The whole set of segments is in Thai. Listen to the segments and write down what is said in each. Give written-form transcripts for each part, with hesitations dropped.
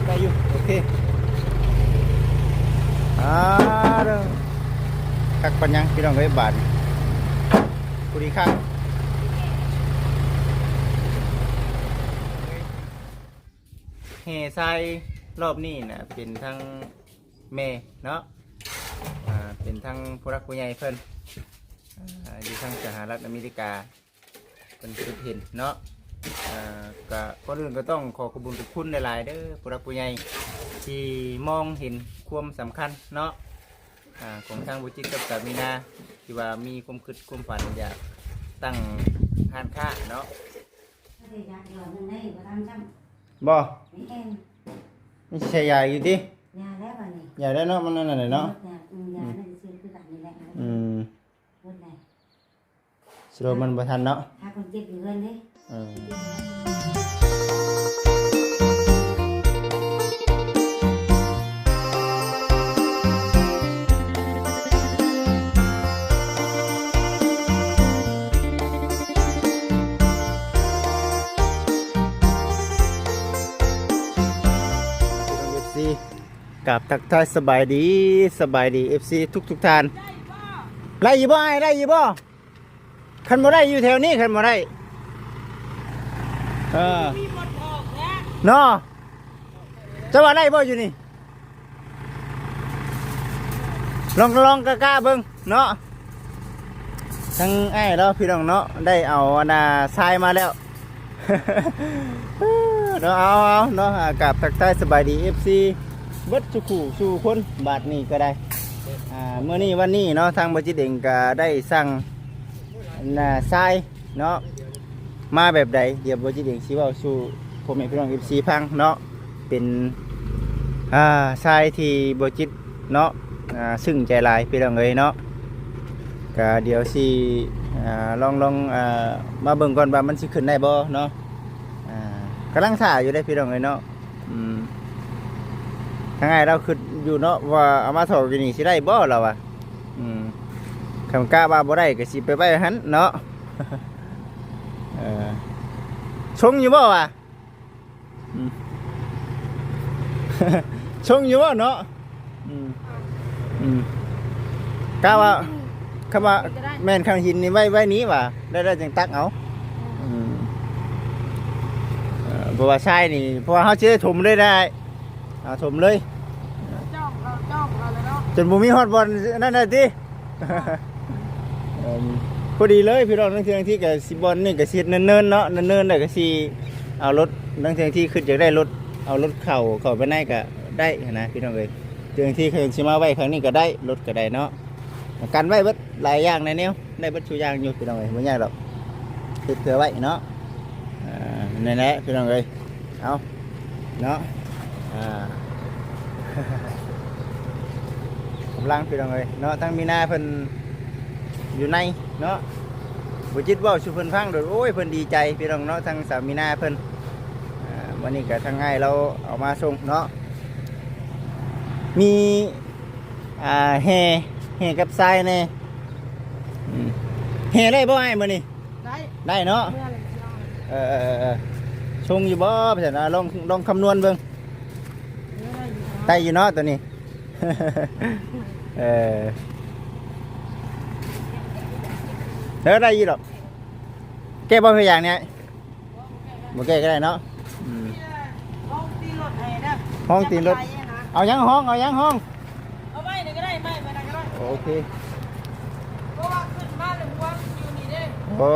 ได้อยู่โอเคเด้อคักปัญญังพี่น้องเอ้ยบาทผู้ดีคักแห่ทรายรอบนี้นะเป็นทั้งแม่เนาะเป็นทั้งผู้รักผู้ใหญ่เพิ่นอยู่ทั้งสหรัฐอเมริกาเป็นคิดเห็นเนาะก็คนอื่นก็ต้องขอขอบคุณหลายๆเด้อผู้รักผู้ใหญ่ที่มองเห็นความสำคัญเนาะของทางบุจิตกับสามีนาที่ว่ามีความคิดความฝันอยากตั้งห้างค้าเนาะบ่ไม่ใช่ยาอยู่ดิยาได้เนาะมันนั่นน่ะเนาะสโลมันบ่ทันเนาะถ้าคนเจ็บอยู่เงินดิกับทักทายสบายดีFC ทุกท่านไล่ยี่บ่ไล่ยี่บ่คันบ่ได้อยู่แถวนี้คันบ่ได้เนาะจะว่าได้บ่อยู่นี่ลองกล้าเบิ่งเนาะทั้งไอ้เราพี่น้องเนาะได้เอาทรายมาแล้วเนาะเอาเนาะกับทักทายสบายดี FCวัดสู่คนบาทนี้ก็ได้เมื่อนี้วันนี้เนาะทางบัจิตเองก็ได้สั่งทรายเนาะมาแบบใดเดี๋ยวบัจิตเองชี้ว่าสู่ผมให้พี่น้อง14พังเนาะเป็นทรายที่บัจิตเนาะซึ่งใจลายพี่น้องเลยเนาะก็เดี๋ยวสิลองมาเบิ่งก่อนว่ามันสิขึ้นได้บ่เนาะกำลังถ่ายอยู่ได้พี่น้องเลยเนาะทั้งไงเราคืออยู่เนาะว่าเอามาถอดอยู่นี่สิได้บ่เราอ่ะคำกล้าว่าบ่ได้ก็สิไปไว้หันเนาะชงอยู่บ่วะชงอยู่บ่เนาะกล้าว่าคำว่าแม่นคำหินนี่ไว้นี้ว่ะได้จังตักเอาเพราะว่าใช่นี่เพราะว่าเขาจะได้ถมได้ถมเลยจนบุมีฮอตบอลนั่นน่ะที่พอดีเลยพี่น้องนั่งเทียงที่กับซีบอลนี่กับซีเนินเนาะเนินได้กับซีเอารถนั่งเทียงที่ขึ้นจากได้รถเอารถเข่าไปไหนก็ได้นะพี่น้องเลยเทียงที่เคยชิมาไว้ครั้งนี้ก็ได้รถก็ได้เนาะกันไว้เบิดหลายอย่างในแนวได้เบิดชูยางอยู่พี่น้องเลยไม่ยากหรอกติดเผื่อไว้เนาะนี่แหละพี่น้องเลยเอาเนาะกำลังพี่น้องเลยเนาะทั้งมีนาเพิ่นอยู่ในเนาะบุจิตว่าชุเพิ่นพังโดยโอ้ยเพิ่นดีใจพี่น้องเนาะทั้งสามีนาเพิ่นวันนี้ก็ทั้งไงเราเอามาส่งเนาะมีแห่กับทรายเนี่ยแห่ได้บ่ไอ้มื้อนี้ได้เนาะชงอยู่บ่เพิ่นลองคำนวณเบิ่งได้อยู่เนาะตัวนี้ได้ยี่หรอกแก้บ่พยายามเนี่ยบ่แก้ก็ได้เนาะห้องตีนรถเอายังห้องเอาไว้นี่ก็ได้ไม่ได้ก็ได้โอเคเพราะว่าขึ้นมาเลยว่าอยู่นี่เด้โอ้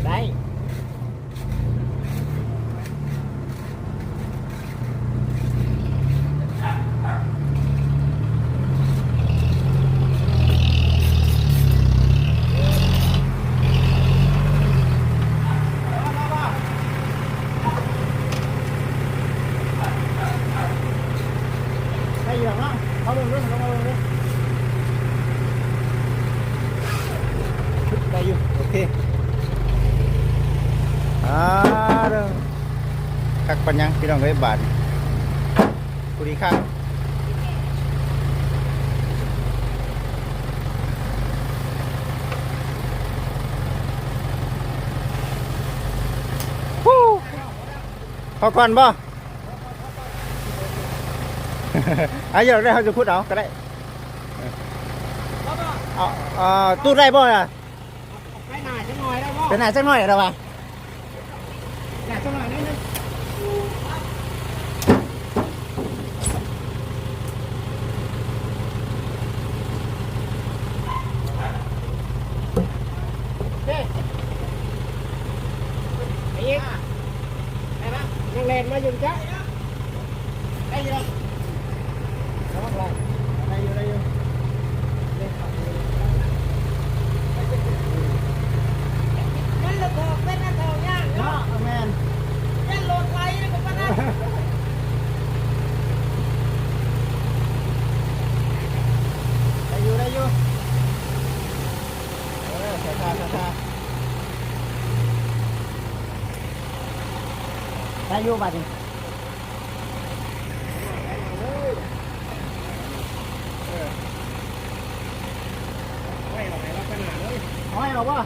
ได้ คักปัญญังพี่น้องเอ้ยบาทผู้ดีคักพอก่อนบ่ อายุได้เขาจะพูดเอาก็ได้เอาตู้ได้บ่ล่ะไปหน่ายจังหน่อยได้บ่ไปหน่ายจังหน่อยได้บ่หน่ายจังหน่อยนิดนึงเฮ้ยไอ้ยิงได้ปะยังเล่นมาอยู่จ้ะได้อยู่ได้อยู่ได้อยู่นั่นละทองเป็นนั่นทองย่างเนาะแม่นยันโหลดไว้ก็ปะนะได้อยู่ได้อยู่ใส่ผ้าได้อยู่บัดนี้ไม่หรอกว่า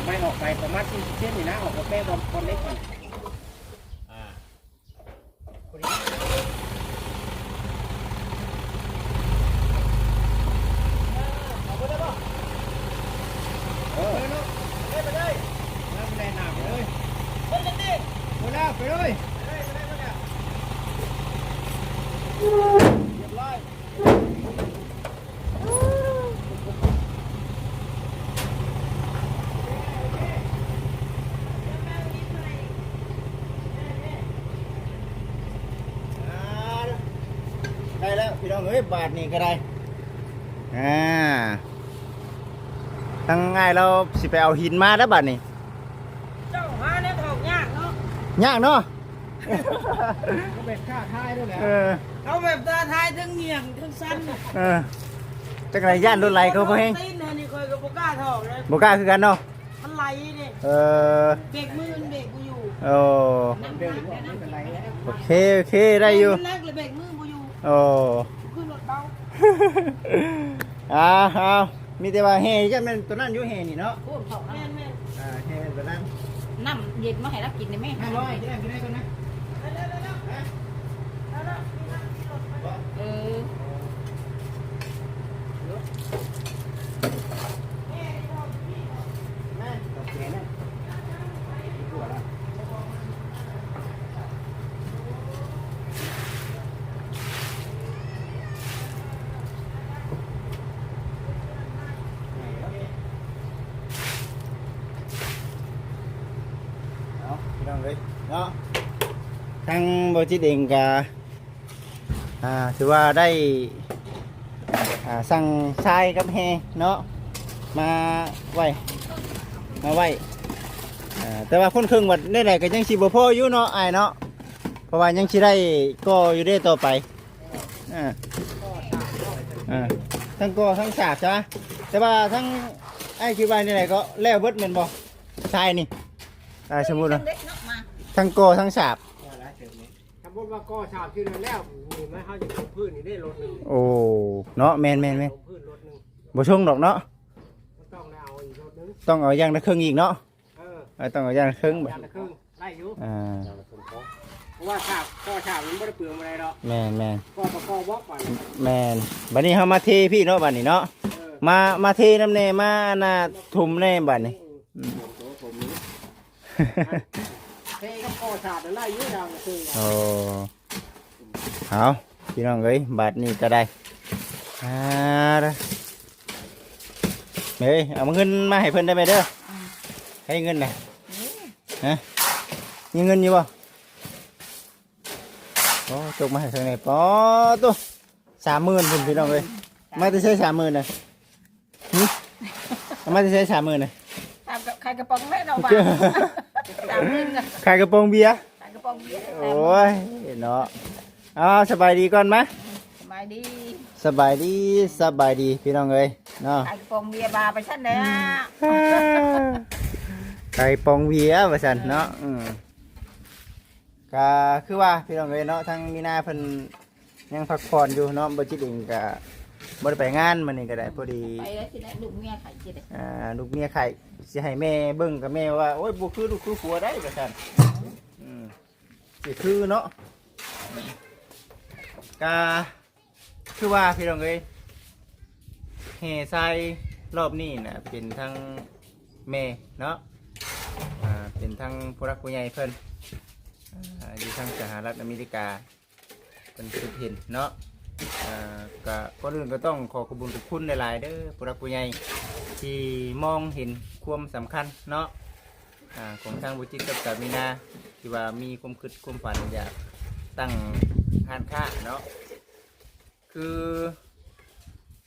ไม่ออกไปประมาณ10 เส้นนี่นะออกมาแป้บอลคนเล็กก่อนไปเลยแล้วไปเลยหนาไปเลยไปเลยไปเลยไปเลยเรียบร้อยได้แล้วพี่น้องเอ้ยบาทนี่ก็ได้ทั้งง่ายเราสิไปเอาหินมาแล้วบาทนี่เจ้าหาเนี่ยถอกยากเนาะยากเนาะเขาแบบท่าทายด้วยแหละเขาแบบท่าทายทั้งเงี่ยงทั้งสั้นจักรยานรถไหลเขาเพ่งตีนนี่คอยกับโบก้าถอกเลยโบก้าคือกันเนาะมันไหลนี่เบรกมือมันเบรกกูอยู่โอ้โอเคได้อยู่แรกเลยเบรกมือกูอยู่โอ้ขึ้นรถเบาเอามีแต่ว่าเฮจะเป็นตัวนั้นอยู่เฮนี่เนาะโอ้ถอกแม่เฮตัวนั้นน้ำเย็นมาให้รับกินได้ไหม500จะได้กินได้ก่อนนะพี่น้องเลยเนาะทางบริษัทเองก็ถือว่าได้สั่งทรายกับแฮเนาะมาไว้แต่ว่าคนครึ่งวัดได้ไหนก็ยังสิบ่พออยู่เนาะไอ้เนาะเพราะว่ายังสิได้ก็อยู่ได้ต่อไปทั้งก็ทั้งฉาบใช่ไหมแต่ว่าทั้งไอ้คิดว่านี่ไหนก็แล้วเบิดแม่นบ่ทรายนี่สมมุตินะทั้งโกทั้งฉาบสมมติว่าก็ฉาบที่นั่นแล้วมีไหมเขาจะลงพื้นนี่ได้รถหนึ่งโอ้เนาะแมนพื้นรถหนึ่งบ่ชงดอกเนาะต้องเอาอีกรถนึงต้องเอาอย่างละครึ่งอีกเนาะต้องเอาอย่างละครึ่งอย่างละครึ่งไล่อยู่เพราะว่าฉาบมันไม่ได้เปลืองอะไรหรอกแมนก็บล็อกไปแมนบัดนี้เขามาเทพี่เนาะบัดนี้เนาะมาเทน้ำเนมาหน้าทุ่มแน่บัดนี้เทกับคอฉาบไล่ยืดดาวเลยโอ้เอาพี่น้องเอ้ยบาทนี้ก็ได้เฮ้ยเอาเงินมาให้เพิ่นได้ไหมเด้อให้เงินไหนฮะมีเงินอยู่บ่โอ้จกมาให้ทางไหนปอตัว30,000พุ่นพี่น้องเอ้ยมาจะใช้30,000น่ะมาจะใช้30,000น่ะใครกระป๋องแม่เราบ้าขายกระป๋องเบียร์โอ้ยเนาะสบายดีก่อนไหมสบายดีพี่น้องเอ้ยเนาะขายกระป๋องเบียร์บาไปชั้นเนี่ยขายปองเบียร์ไปชั้นเนาะ ก็คือว่าพี่น้องเอ้ยเนาะทางมีนาเพิ่นยังพักผ่อนอยู่เนาะบ่จิตเองก็บ่ได้ไปงานมื้อนี้ก็ได้พอดี ไปแล้วสิได้ลูกเมียไข่สิได้ ลูกเมียไข่สิให้แม่เบิ่งกับแม่ว่าโอ้ยบ่คือลูกคือผัวได้ว่าซั่นสิคือเนาะก็คือว่าพี่น้องเอ้ยแห่ทรายรอบนี้น่ะเป็นทั้งแม่เนาะเป็นทั้งผู้รักผู้ใหญ่เพิ่นอยู่ทางสหรัฐอเมริกาเป็นสุดเห็นเนาะก็ก่อนอื่นก็ต้องขอขอบคุณหลายๆเด้อผู้รักผู้ใหญ่ที่มองเห็นความสำคัญเนาะของทางบุจิตกับสามีนาที่ว่ามีความคิดความฝันอยากตั้งห้านค้าเนาะคือ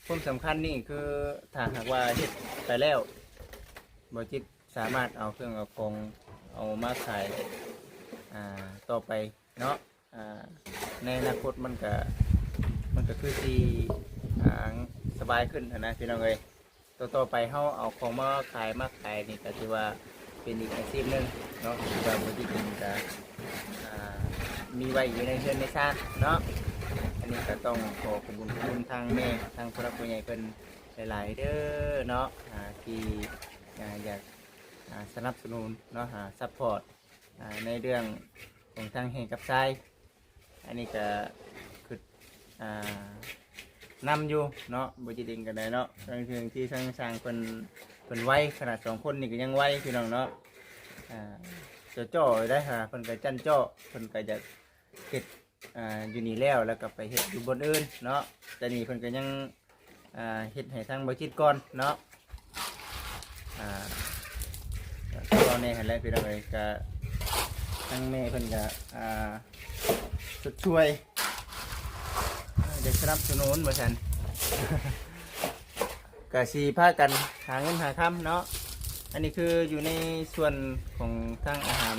ความสำคัญนี่คือถ้าหากว่าเฮ็ดไปแล้วบุจิตสามารถเอาเครื่องเอาของเอามาขายต่อไปเนาะในอนาคตมันก็คือที่สบายขึ้นนะพี่น้องเอ้ยต่อไปเฮาเอาของมาขายนี่ก็ถือว่าเป็นอีกอาชีพหนึงเนาะที่ว่าบ่ที่จริงก็มีไว้อยู่ในเรือนในชาติเนาะอันนี้ก็ต้องขอขอบคุณทางแม่ทางผู้รักผู้ใหญ่เพิ่นหลายๆเด้อเนาะที่อยากสนับสนุนเนาะซัพพอร์ตในเรื่องของทางแห่งกับทรายอันนี้ก็คือนำอยู่เนาะบ่จิตเองกันได้เนาะทางที่ทางสร้างเพิ่นไว้ขนาด2คนนี่ก็ยังไว้พี่น้องเนาะจ่อได้เพิ่นก็จั่นจ่อเพิ่นก็จะเฮ็ดอยู่นี่แล้วก็ไปเฮ็ดอยู่บนอื่นเนาะแต่นี่เพิ่นก็ยังเฮ็ดให้ทางบ่จิตก่อนเนาะตอนนี้เห็นแล้วพี่น้องเอ้ยก็ทางแม่เพิ่นก็ช่วยเด็กสนับสนุนบ่ซั่น ก็สิพากันหาเงินหาค่ำเนาะอันนี้คืออยู่ในส่วนของทางอาหาร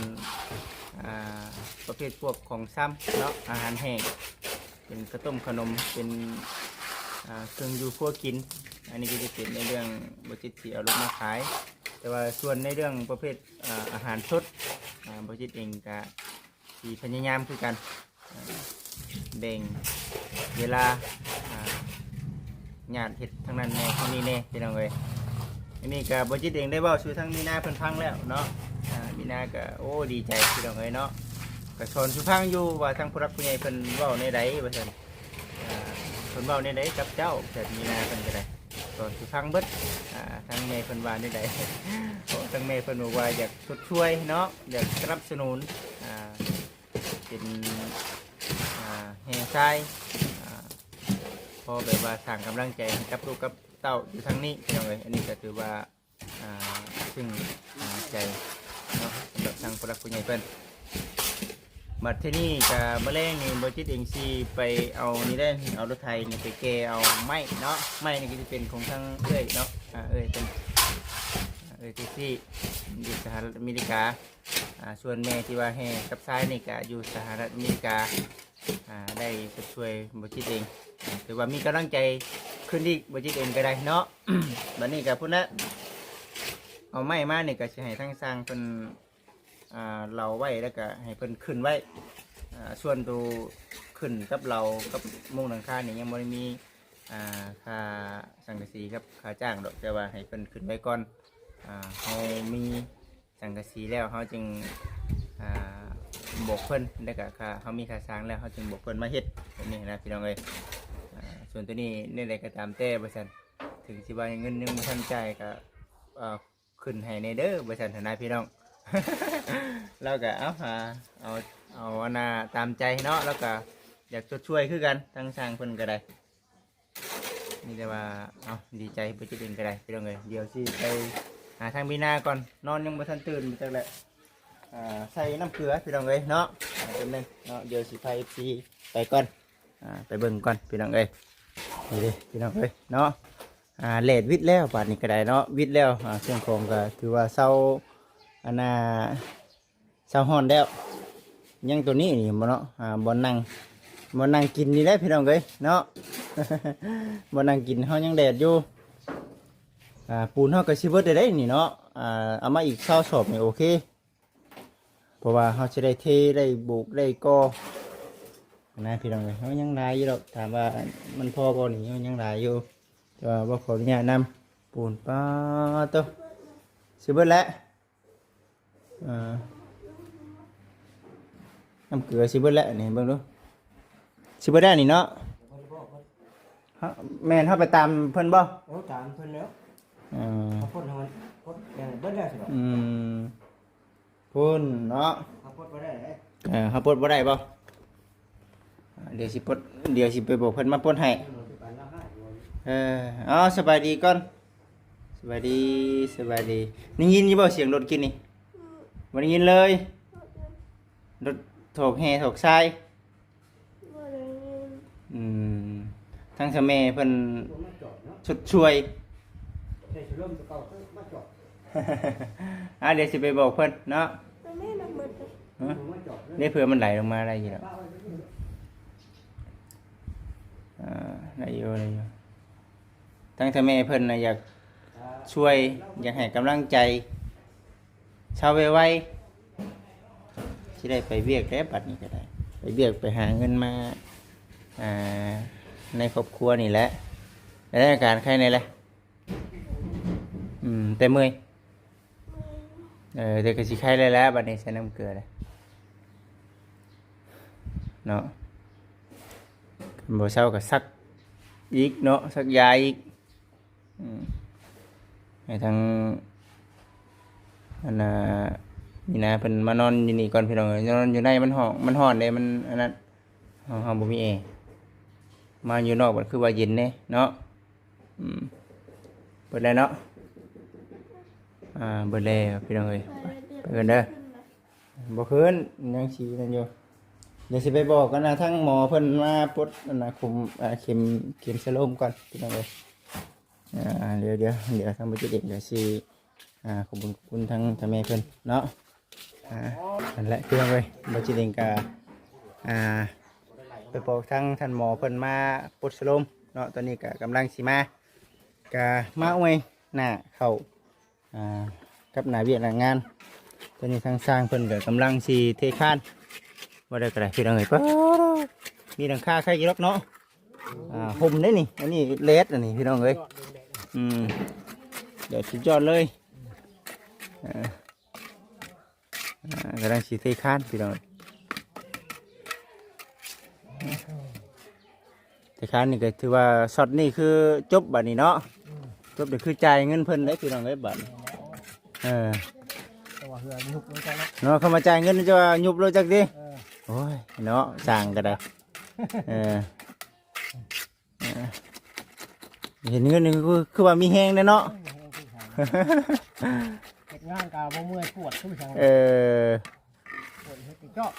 ประเภทพวกของซ้ำเนาะอาหารแห้งเป็นข้าวต้มขนมเป็นเครื่องอยู่ครัวกินอันนี้ก็จะเป็นในเรื่องบริจิตที่เอาลงมาขายแต่ว่าส่วนในเรื่องประเภทอาหารสดบริจิตเองก็ที่พยายามคือกันแบ่งเวลาญาติเห็ดทั้งนั้นแน่ทั้งนี้แน่พี่น้องเอ้ยอันนี้ก็บริจิตเองได้บอกสู่ทั้งมีนาเพิ่นพังแล้วเนาะมีนาก็โอ้ดีใจพี่น้องเอ้ยเนาะก็ชนสู่พังอยู่ว่าทั้งผู้รักผู้ใหญ่เพิ่นเว้าในใดว่าซั่นเพิ่นเว้าในใดกับเจ้าแต่มีนาเพิ่นก็ได้ชนสู่พังเบิดทั้งแม่เพิ่นว่าในใด ทั้งแม่เพิ่นบอกว่าอยากช่วยเนาะอยากสนับสนุนเป็นแห่ทรายพอแบบว่าสั่งกำลังใจกับลูกกับเต้าอยู่ทางนี้พี่น้องเอ้ยอันนี้ก็ถือว่าซึ่งใจเนาะสำหรับทางผู้รักผู้ใหญ่เพิ่นมาที่นี่กับแมลงนี่บริจิตเองซีไปเอานี่ได้เอารถไถนี่ไปแกเอาไม้เนาะไม้นี่ก็จะเป็นของทางเอ้ยเนาะเป็นที่ซี่อยู่สหรัฐอเมริกาส่วนแม่ที่ว่าแห่กับซ้ายนี่ก็อยู่สหรัฐอเมริกาได้ช่วยบริจิตเองถือว่ามีกำลังใจขึ้นที่บริจิตเองก็ได้เนาะ บัดนี้กับพุ่นละเอาไม้มาเนี่ยก็จะให้ทั้งสร้างเป็นเราไว้แล้วก็ให้เพิ่นขึ้นไว้ส่วนตัวขึ้นกับเรากับมุงหลังคาเนี่ยยังไม่ได้มีค่าสังกะสีครับค่าจ้างดอกแต่ว่าให้เพิ่นขึ้นไว้ก่อนเขามีสังกะสีแล้วเขาจึงบอกเพิ่นแล้วก็เขามีค่าสร้างแล้วเขาจึงบอกเพิ่นมาเฮ็ดแบบนี้นะพี่น้องเอ้ยส่วนตัวนี้นี่อะไรก็ตามแต่บริษัทถึงสิว่าเงินยังไม่ทันใจก็ขึ้นให้ในเด้อบริษัทนะพี่น้อง แล้วก็เอาอันน่ะตามใจเนาะแล้วก็อยากช่วยคือกันทั้งสร้างเพิ่นก็ได้นี่แต่ว่าดีใจไปจุดอื่นก็ได้พี่น้องเลยเดี๋ยวสิไปหาทางบีนาก่อนนอนยังไม่ทันตื่นจังแหละใส่น้ำเกลือพี่น้องเลยเนาะเป็นนึงเนาะเดี๋ยวสิไปไปก่อนไปเบิ่งก่อนพี่น้องเลยนี่ดิพี่น้องเลยเนาะเลดวิทย์แล้วป่านนี้ก็ได้เนาะวิทย์แล้วเครื่องของก็ถือว่าเศร้าอันน่ะเศร้าฮ้อนแล้วยังตัวนี้นี่บ่เนาะบ่นั่งกินนี่ได้พี่น้องเอ้ยเนาะ บ่นั่งกินเฮายังแดดอยู่ปูนเฮาก็สิเบิดได้นี่เนาะเอามาอีก20 สอบนี่โอเค เพราะว่าเขาจะได้เทได้บุกได้ก่อนะพี่น้องเลยเขายังหลายอยู่หรอกถามว่ามันพอบ่นี่มันยังหลายอยู่แต่ว่าบ่ขออนุญาตนำปูนป้าโตสิเบิดแล้วน้ำเกลือสิเบิดแล้วนี่เบิ่งดูสิเบิดได้นี่เนาะแม่นเฮาไปตามเพิ่นบ่ โอ้ตามเพิ่นแล้ว อืม เขาพ่นมันพ่นอย่างเบิดได้สิบ่ พุ่นเนาะ เขาพ่นบ่ได้เด้ เฮาปลดบ่ได้บ่เดี๋ยวสิปลดเดี๋ยวสิไปบอกเพิ่นมาปลดให้อ๋อสบายดีก่อนสบายดีสบายดีนี่ยินอยู่บ่เสียงรถกินนี่บ่ได้ยินเลยรถโถกแห่โถกทรายทั้งสะแม่เพิ่นชุดช่วย ใช่สิร่มตัวเก่ามาจอด เดี๋ยวสิไปบอกเพิ่นเนาะ มาจอด เดี๋ยวเผื่อมันไหลลงมาได้อยู่แล้วได้อยู่ได้อยู่ทั้งสะแม่เพิ่นน่ะอยากช่วยอยากให้กำลังใจชาวไวๆสิได้ไปเวียกแล้วบัดนี้ก็ได้ไปเวียกไปหาเงินมาในครอบครัวนี่แหละแล้วอาการใครในแหละแต่เมื่อยเด็กก็สิไข้เลยแล้วบัดนี้ใส่น้ำเกลือเลยเนาะบ่เช้าก็ซักอีกเนาะซักยาอีกให้ทางอันนี่นะเพิ่นมานอนอยู่นี่ก่อนพี่น้องนอนอยู่ในมันฮ้อนเลยมันอันนั้นห้องบ่มีแอร์มาอยู่นอกมันคือว่าเย็นแน่เนาะเปิดแล้วเนาะเปิดแล้วพี่น้องเอ้ยไปกันเด้อบ่คืนยังสินั่นอยู่เดี๋ยวสิไปบอกกันนะทั้งหมอเพิ่นมาปลดอันน่ะคุมเข็มสโลมก่อนพี่น้องเอ้ยเดี๋ยวทางบ่จิตเด็กเดี๋ยวสิขอบคุณทั้งแม่เพิ่นเนาะนั่นแหละพี่น้องเอ้ยบ่จิตเด็กก็ไปบอกทั้งท่านหมอเพิ่นมาปลดสโลมเนาะตอนนี้ก็กำลังสิมาก็มาอวยหน้าเข้ากับหน้าเวียกหน้างานตอนนี้ทางสร้างเพิ่นก็กำลังสิเทคานว่าได้ก็ได้พี่น้องเอ้ยมีหลังคาใครกี่รอกเนาะห่มได้นี่อันนี้เลสอันนี้พี่น้องเอ้ยเดี๋ยวสุดยอดเลยกำลังสิเทคานพี่น้องเทคานนี่ก็ถือว่าช็อตนี่คือจบบัดนี้เนาะจบเดี๋ยวคือจ่ายเงินเพิ่นได้พี่น้องเอ้ยบัดตัวเหือยุบลงจังเนาะ เนาะเขามาจ่ายเงินจะยุบเลยจักดิโอ้ยเนาะสั่งกันได้เห็นเงินนี่คือว่ามีแห้งเลยเนาะเฮ็ดงานก็บ่เมื่อยปวดคือจังปวดเฮ็ดติเจาะ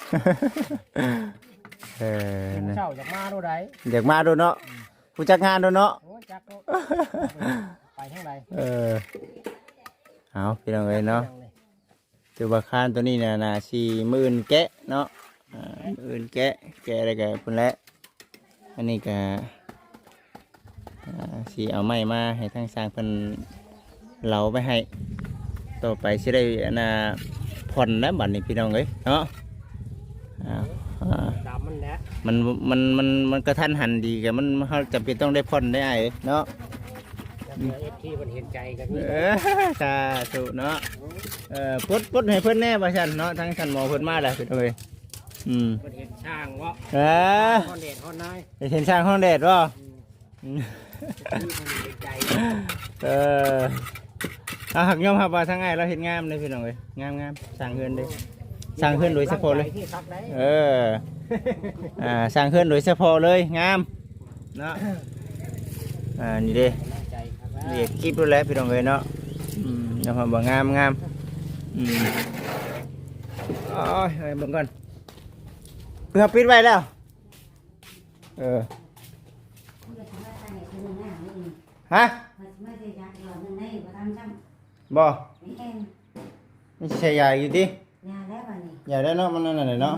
เจ้าอยากมาโดไดอยากมาโดเนาะผู้จักงานโดเนาะโอ้จักไปทางใดเอาพี่น้องเอ้ยเนาะตัวบาคานตัวนี้น่ะ40,000แกะเนาะ10,000แกะอะไรกันพุ่นแล้วอันนี้ก็สิเอาไม้มาให้ทางสร้างเพิ่นเหลาไปให้ต่อไปสิได้ผ่อนแล้วบัดนี้พี่น้องเอ้ยเนาะดำมันแหละมันกระทันหันดีกับมันเขาจำเป็นต้องได้ผ่อนได้ไอ้เนาะที่มันเห็นใจกันสาธุเนาะปดให้เพิ่นแน่ป่ะฉันเนาะทั้งฉันหมอเพิ่นมาแล้วพี่น้องเอ้ยมันเห็นช่างวะห้องเดชห้องนายเห็นช่างห้องเดชวะหักย่อมหับว่าทั้งไงเราเห็นงามเลยพี่น้องเอ้ยงามสั่งเงินเลยสั่งเงินโดยเฉพาะเลยสั่งเงินโดยเฉพาะเลยงามเนาะนี่เด้เรียกคลิปดูแลพี่น้องเอ้ยเนาะยังหับว่างามอ๋อเบิ่งก่อนเพื่อปิดไว้แล้วฮะบ่ไม่ใช่ยาอยู่ดิยาได้เนาะมันนั่นน่ะเนาะ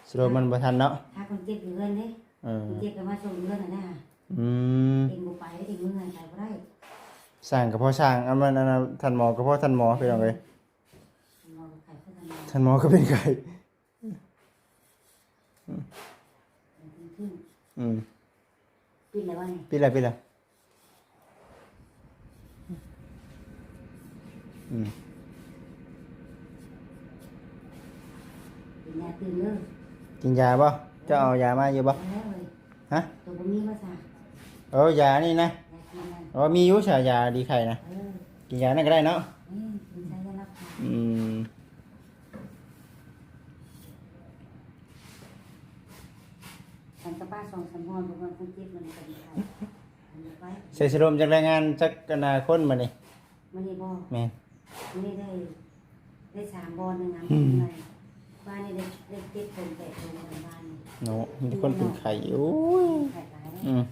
สรุปมันบ่ทันเนาะถ้าคนเจ็บอยู่เงินนี่เจ็บก็มาส่งเงินน่ะนะเองบ่ไปเองเมื่อยไปบ่ได้ สร้างก็เพราะสร้างอันมันอันนั้นท่านหมอก็เพราะท่านหมอพี่น้องเอ้ย มองไข่ขึ้นมา ท่านหมอก็เป็นไข้ ขึ้น อืม ขึ้นอะไรวะเนี่ย ปิดละอืม เป็นยาตื่นเลย กินยาบ่เจะเอายามาอยู่บ่ แล้วเลย ฮะ ตัวบ่มีมาซะ ยานี่นะ ยากินนั่น มีอยู่ฉายาดีไข่นะ เออ กินยานั่นก็ได้เนาะ กินใช้ยารับค่ะ อืม ฉันกับป้า2-3วันบ่ว่าคนเจ็บมันเป็นไข้อันนี้ไว้ ใส่สรมจากรายงานจักอนาคตมานี่ มันนี่บ่ แม่น มันนี่ได้3บอลนึงอ่ะบ้านนี่ได้7คน8คนในบ้านนี่ เนาะมีคนเป็นไข่โอ้ย ไข่ตายแล้ว อืม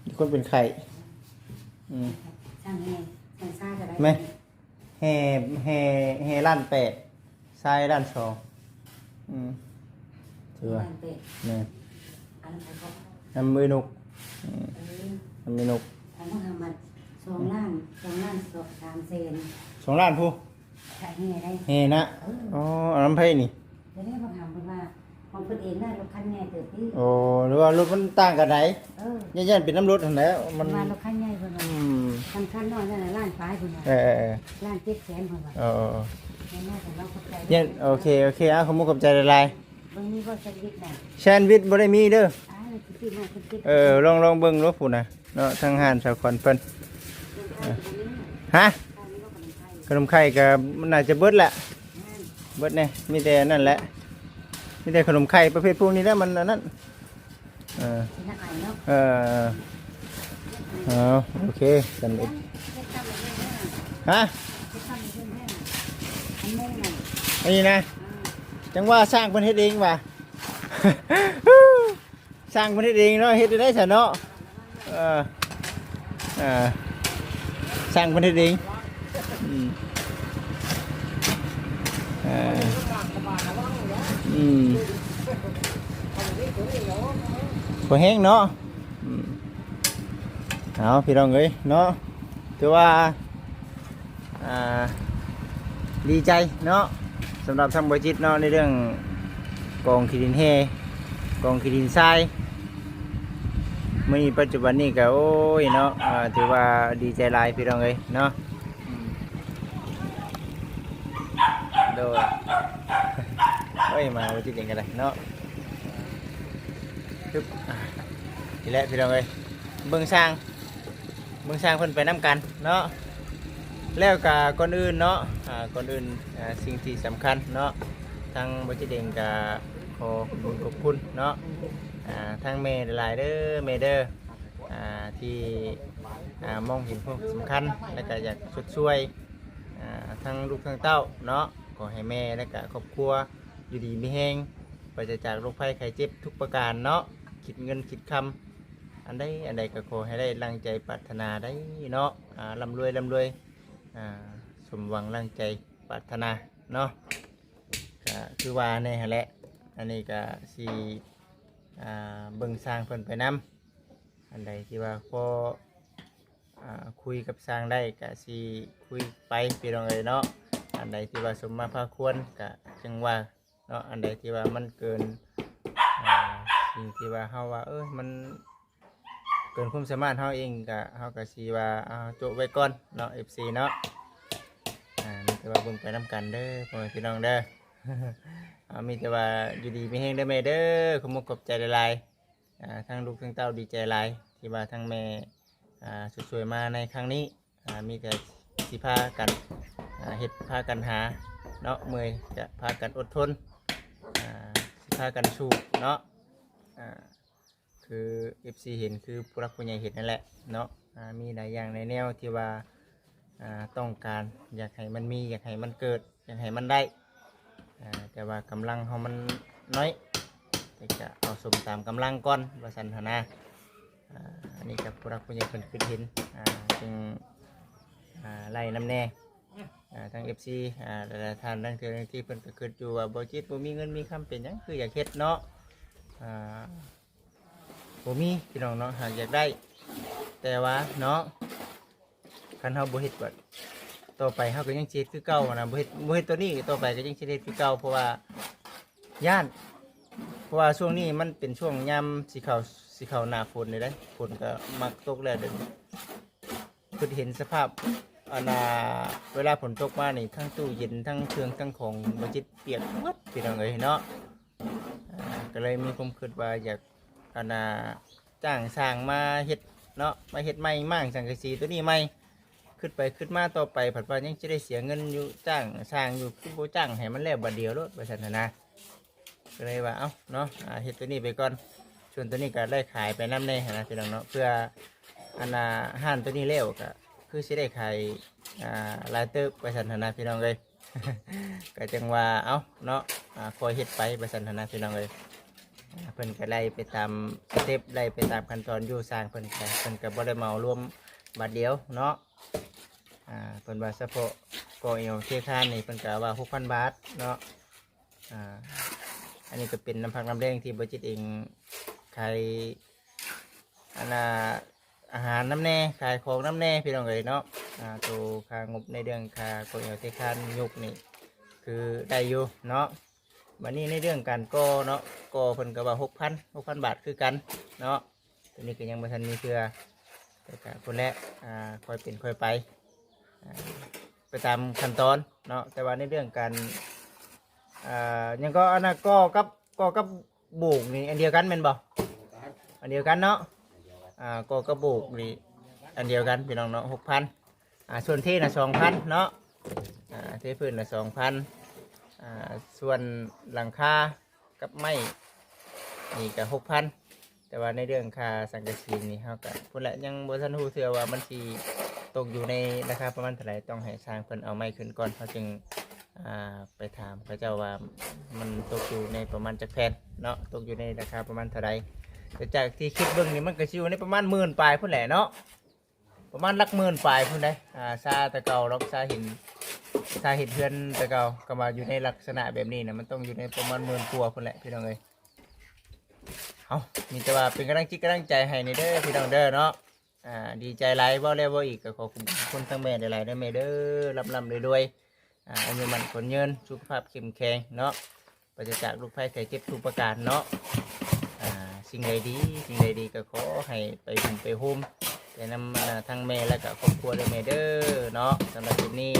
มีคนเป็นไข่อืม สร้างให้สร้างซ่าก็ได้ แม่แห่ล้านแปดทรายล้านสองอืมถือว่า บ้านเป็ด แม่น อันนั้นก็ น้ำมือนก เออ น้ำมือนก อันนั้นทำมา2 ล้าน3 เซน 2 ล้านผู้ ใช่ให้ได้ แห่นะอ๋ออันน้ำไผ่นี่ เดี๋ยวนี้มาถามเพิ่นว่าของเพิ่นเองน่ะรถคันใหญ่เติบที่ โอ้หรือว่ารถมันต่างกันไหน เออ เป็นน้ำรถหั่นแหล้วมั มัน นมารถคันใหญ่เพิ่นว่า อืม คันน้อยนั่นน่ะล้านปลายเพิ่นว่า เออ ล้าน7 แสนเพิ่นว่า เออ แม่น่าจะเราเข้าใจ เนี่ยโอเคขอบคุณขอบใจหลาย เบิ่งมีบ่สวิตช์น่ะ ๆแซนด์วิชบ่ได้มีเด้อ อ้ายสิปีมาเพิ่นติด ลองเบิ่งรถผู้น่ะเนาะทางห้านสาวขวัญเพิ่นฮะขนมไข่ก็มันน่าจะเบิดแหละเบิดแน่มีแต่นั่นแหละมีแต่ขนมไข่ประเภทพวกนี้แหละมันอันนั้นเออ สิน่าอายเนาะ เออเอาโอเคสำเร็จ เฮ็ดตามแบบนี้นะ ฮะ เฮ็ดตามแบบนี้นะอันนี้น่ะ อันนี้นะจังว่าสร้างเพิ่นเฮ็ดเองว่ะ สร้างเพิ่นเฮ็ดเองเนาะเฮ็ดได้ซะเนาะเออสร้างเพิ่นเฮ็ดเองอืมอืมบ่แห้งเนาะอืมเอาพี่น้องเอ้ยเนาะถือว่าดีใจเนาะสำหรับทางบริจิตเนาะในเรื่องกองขี้ดินแห่กองขี้ดินทรายมื้อนี้ปัจจุบันนี้ก็โอ้ยเนาะถือว่าดีใจหลายพี่น้องเอ้ยเนาะโดยโอ้ยมาบริจิตเองกันเลยเนาะปึ๊บทีแรกพี่น้องเอ้ยเบิ่งสร้างเพิ่นไปนํกันเนาะแล้วก็ก่อนอื่นเนาะก่อนอื่นสิ่งที่สำคัญเนาะทางบริจิตเองก็ขอขอบคุณเนาะทางเมย์หลายเด้อเมย์เด้อที่มองเห็นความสำคัญและก็อยากช่วยทั้งลูกทั้งเต้าเนาะขอให้แม่และก็ครอบครัวอยู่ดีมีแห้งปราศจากโรคภัยไข้เจ็บทุกประการเนาะคิดเงินคิดคำอันใดก็ขอให้ได้รังใจปรารถนาได้เนาะร่ำรวยสมหวังรังใจปรารถนาเนาะก็คือว่าในแหละอันนี้ก็สีเบิ่งสร้างเพิ่นไปนำอันใดที่ว่าพอคุยกับสร้างได้ก็สีคุยไปพี่น้องเลยเนาะอันใดที่ว่าสมมาพาควรก็จังว่าเนาะอันใดที่ว่ามันเกินสิ่งที่ว่าเฮาว่ามันเกินความสามารถเฮาเองก็เฮาก็สิว่าโจไว้ก่อนเนาะ FC เนาะมีแต่ว่าเบิ่งไปนำกันเด้อพ่อแม่พี่น้องเด้อ มีแต่ว่าอยู่ดีมีแห้งได้แม่เด้อขอบคุณใจหลายๆทั้งลูกทั้งเต้าดีใจหลายที่ว่าทั้งแม่ช่วยๆมาในครั้งนี้มีแต่สิพากันเฮ็ดพากันหาเนาะเมื่อยจะพากันอดทนสิพากันสู้เนาะคือ FC เห็นคือผู้รักผู้ใหญ่เห็นนั่นแหละเนาะมีหลายอย่างในแนวที่ว่าต้องการอยากให้มันมีอยากให้มันเกิดอยากให้มันได้แต่ว่ากำลังเขามันน้อยแต่จะเอาสมตามกำลังก่อนว่าสันทนาอันนี้กับผู้รักผู้ใหญ่เพิ่นคิดเห็นจึงไล่น้ำแน่ทาง FC หลายๆท่านนั่นคือที่เพิ่นก็คิดอยู่ว่าบ่จิตบ่มีเงินมีคำเป็นหยังคืออยากเฮ็ดเนาะบ่มีพี่น้องเนาะหากอยากได้แต่ว่าเนาะ คันเฮาบ่เฮ็ดบัดต่อไปเฮาก็ยังสิเฮ็ดคือเก่านะบ่เฮ็ดตัวนี้ต่อไปก็ยังสิเฮ็ดคือเก่าเพราะว่าย่านเพราะว่าช่วงนี้มันเป็นช่วงยามสิเข้าหน้าฝนนี่เด้ฝนก็มักตกแล้วเด้อคือเห็นสภาพอันน่ะเวลาฝนตกมานี่ทั้งตู้เย็นทั้งเครื่องทั้งของบ่จิตเปียกหมดพี่น้องเอ้ยเนาะก็เลยมีความคิดว่าอยากอันน่ะจ้างสร้างมาเฮ็ดเนาะมาเฮ็ดใหม่มั่งสังกะสีตัวนี้ใหม่ขึ้นไปขึ้นมาต่อไปผัดว่ายังจะได้เสียเงินอยู่จ้างสร้างอยู่คือบ่จ้างให้มันแล้วบัดเดียวโลดว่าซั่นน่ะนะก็เลยว่าเอ้าเนาะเฮ็ดตัวนี้ไปก่อนส่วนตัวนี้ก็ได้ขายไปนำแน่นะพี่น้องเนาะเพื่ออันน่ะห้านตัวนี้แล้วก็คือสิได้ขายหลายเติบว่าซั่นน่ะนะพี่น้องเอ้ย ก็จังว่าเอ้าเนาะคอยเฮ็ดไปว่าซั่นน่ะนะพี่น้องเอ้ยเพิ่นก็ไล่ไปตามสเต็ปไล่ไปตามขั้นตอนอยู่สร้างเพิ่นก็บ่ได้เหมารวมบัดเดียวเนาะเพิ่นว่าเฉพาะก่อเอวเทคานนี่เพิ่นก็ว่า 6,000 บาทเนาะอันนี้ก็เป็นน้ำพักน้ำแรงที่บ่จิตเองขายอันน่ะอาหารน้ำแน่ขายของน้ำแน่พี่น้องเอ้ยเนาะตัวค่างบในเรื่องค่าก่อเอวเทคานยุกนี่คือได้อยู่เนาะวันนี้ในเรื่องการก่อเนาะก่อเพิ่นก็ว่า 6,000 บาทคือกันเนาะตัวนี้ก็ยังบ่ทันมีเพื่อแต่ก็คนแรกค่อยเป็นค่อยไปตามขั้นตอนเนาะแต่ว่าในเรื่องการยังก็อันนั้นก่อกับโบกนี่อันเดียวกันแม่นบ่อันเดียวกันเนาะก่อกับโบกนี่อันเดียวกันพี่น้องเนาะ 6,000ส่วนที่น่ะ 2,000 เนาะเทพื้นน่ะ 2,000ส่วนหลังคากับไม้นี่ก็ 6,000แต่ว่าในเรื่องค่าสังกะสีนี่เฮาก็พุ่นแหละยังบ่ทันรู้เชื่อว่ามันสิตกอยู่ในราคาประมาณเท่าไหร่ต้องให้สร้างเพิ่นเอาไม้ขึ้นก่อนเขาจึงไปถามพระเจ้าว่ามันตกอยู่ในประมาณจักแผ่นเนาะตกอยู่ในราคาประมาณเท่าไหร่แต่จากที่คิดเบิ่งนี่มันก็สิอยู่ในประมาณ10,000ปลายพุ่นแหละเนาะประมาณหลักหมื่นปลายพุ่นได้ซาตะเก่าล็อกซาหินเฮือนตะเก่าก็มาอยู่ในลักษณะแบบนี้นะมันต้องอยู่ในประมาณ10,000กว่าพุ่นแหละพี่น้องเอ้ยเอามีแต่ว่าเป็นกำลังใจให้ในเด้อพี่น้องเด้อเนาะดีใจหลายบ่แล้วบ่อีกก็ขอบคุณทั้งแม่หลายๆเด้อแม่เด้อร่ำรวยอายุมันคนยืนสุขภาพเข้มแข็งเนาะปราศจากโรคภัยไข้เจ็บทุกประการเนาะสิ่งใดดีก็ขอให้ไปบุญไปโฮมแต่นำทั้งแม่และก็ครอบครัวเด้อแม่เด้อเนาะสำหรับคลิปนี้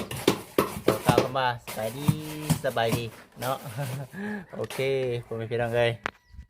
ขอกล่าวคำว่าสบายดีเนาะ โอเคผมเป็นพี่น้องเลย